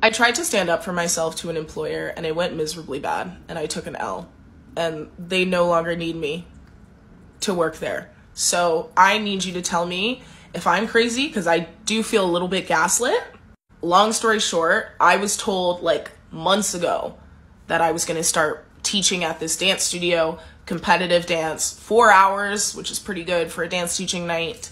I tried to stand up for myself to an employer and it went miserably bad and I took an L and they no longer need me to work there. So I need you to tell me if I'm crazy, because I do feel a little bit gaslit. Long story short, I was told like months ago that I was going to start teaching at this dance studio, competitive dance, 4 hours, which is pretty good for a dance teaching night,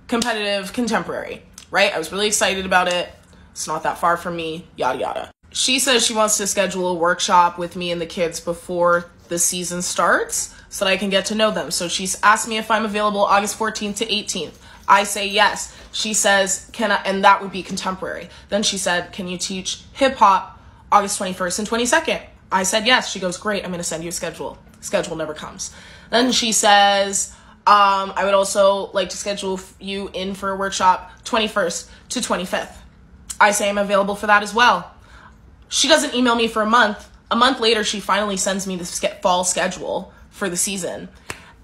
competitive contemporary, right? I was really excited about it. It's not that far from me, yada, yada. She says she wants to schedule a workshop with me and the kids before the season starts so that I can get to know them. So she's asked me if I'm available August 14th to 18th. I say yes. She says, can I, and that would be contemporary. Then she said, can you teach hip hop August 21st and 22nd? I said yes. She goes, great, I'm going to send you a schedule. Schedule never comes. Then she says, I would also like to schedule you in for a workshop 21st to 25th. I say I'm available for that as well. She doesn't email me for a month. A month later, she finally sends me the fall schedule for the season.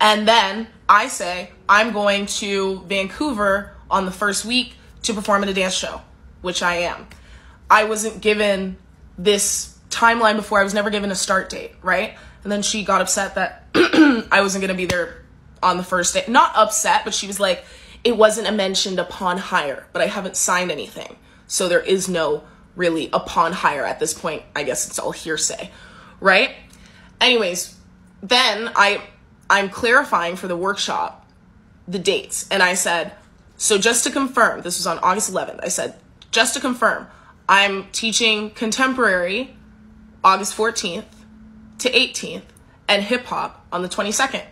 And then I say I'm going to Vancouver on the first week to perform at a dance show, which I am. I wasn't given this timeline before. I was never given a start date, right? And then she got upset that I wasn't going to be there on the first day. Not upset, but she was like, it wasn't a mentioned upon hire, but I haven't signed anything. So there is no really upon hire at this point. I guess it's all hearsay, right? Anyways, then I'm clarifying for the workshop the dates. And I said, so just to confirm, this was on August 11th. I said, just to confirm, I'm teaching contemporary August 14th to 18th and hip hop on the 22nd.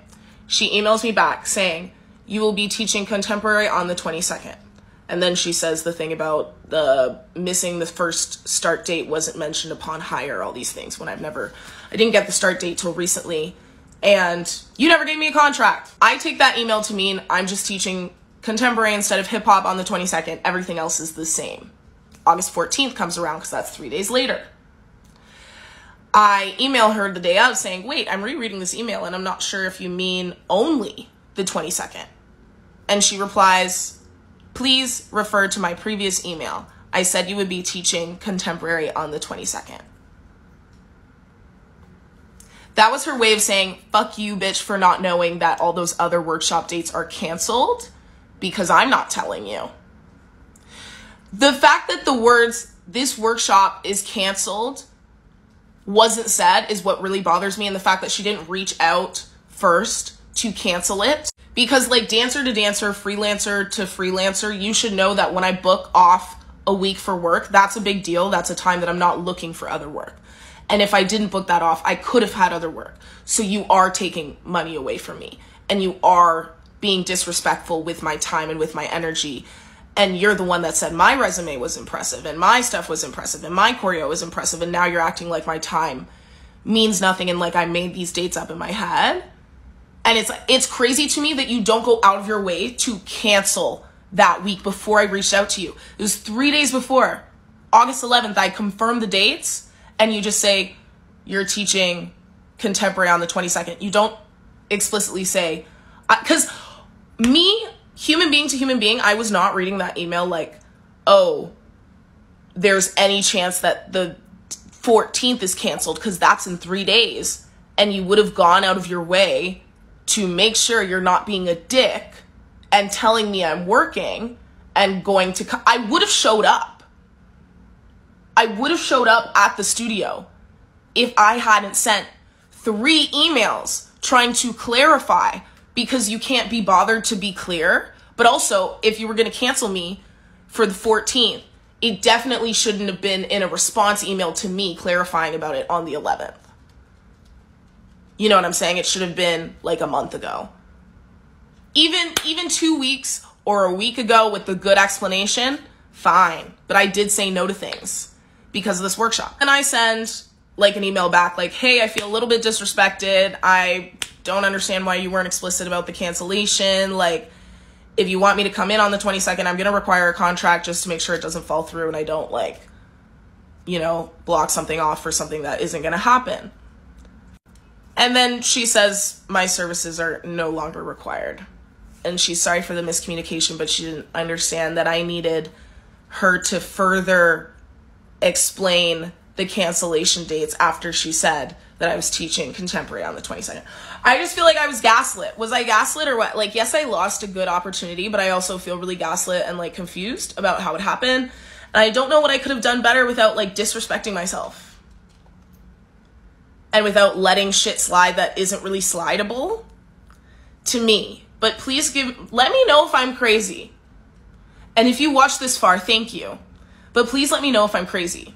She emails me back saying, you will be teaching contemporary on the 22nd. And then she says the thing about the missing the first start date wasn't mentioned upon hire, all these things, when I didn't get the start date till recently. And you never gave me a contract. I take that email to mean I'm just teaching contemporary instead of hip hop on the 22nd. Everything else is the same. August 14th comes around because that's 3 days later. I email her the day of saying, wait, I'm rereading this email and I'm not sure if you mean only the 22nd. And she replies, please refer to my previous email. I said you would be teaching contemporary on the 22nd. That was her way of saying, fuck you, bitch, for not knowing that all those other workshop dates are canceled because I'm not telling you. The fact that the words, this workshop is canceled, wasn't said is what really bothers me. And the fact that she didn't reach out first to cancel it. Because like dancer to dancer, freelancer to freelancer, you should know that when I book off a week for work, that's a big deal. That's a time that I'm not looking for other work. And if I didn't book that off, I could have had other work. So you are taking money away from me and you are being disrespectful with my time and with my energy. And you're the one that said my resume was impressive and my stuff was impressive and my choreo was impressive. And now you're acting like my time means nothing and like I made these dates up in my head. And it's crazy to me that you don't go out of your way to cancel that week before I reached out to you. It was 3 days before. August 11th, I confirmed the dates, and you just say you're teaching contemporary on the 22nd. You don't explicitly say, because me, human being to human being, I was not reading that email like, oh, there's any chance that the 14th is canceled because that's in 3 days, and you would have gone out of your way to make sure you're not being a dick and telling me I'm working and going to, I would have showed up. I would have showed up at the studio if I hadn't sent 3 emails trying to clarify because you can't be bothered to be clear. But also, if you were going to cancel me for the 14th, it definitely shouldn't have been in a response email to me clarifying about it on the 11th. You know what I'm saying? It should have been like a month ago. Even 2 weeks or a week ago with the good explanation, fine. But I did say no to things because of this workshop. And I send like an email back like, hey, I feel a little bit disrespected. I don't understand why you weren't explicit about the cancellation. Like, if you want me to come in on the 22nd, I'm going to require a contract just to make sure it doesn't fall through and I don't like, you know, block something off for something that isn't going to happen. And then she says my services are no longer required. And she's sorry for the miscommunication, but she didn't understand that I needed her to further explain the cancellation dates after she said that I was teaching contemporary on the 22nd. I just feel like I was gaslit. Was I gaslit or what? Like, yes, I lost a good opportunity, but I also feel really gaslit and like confused about how it happened. And I don't know what I could have done better without like disrespecting myself. And without letting shit slide that isn't really slidable to me. But please let me know if I'm crazy. And if you watched this far, thank you. But please let me know if I'm crazy.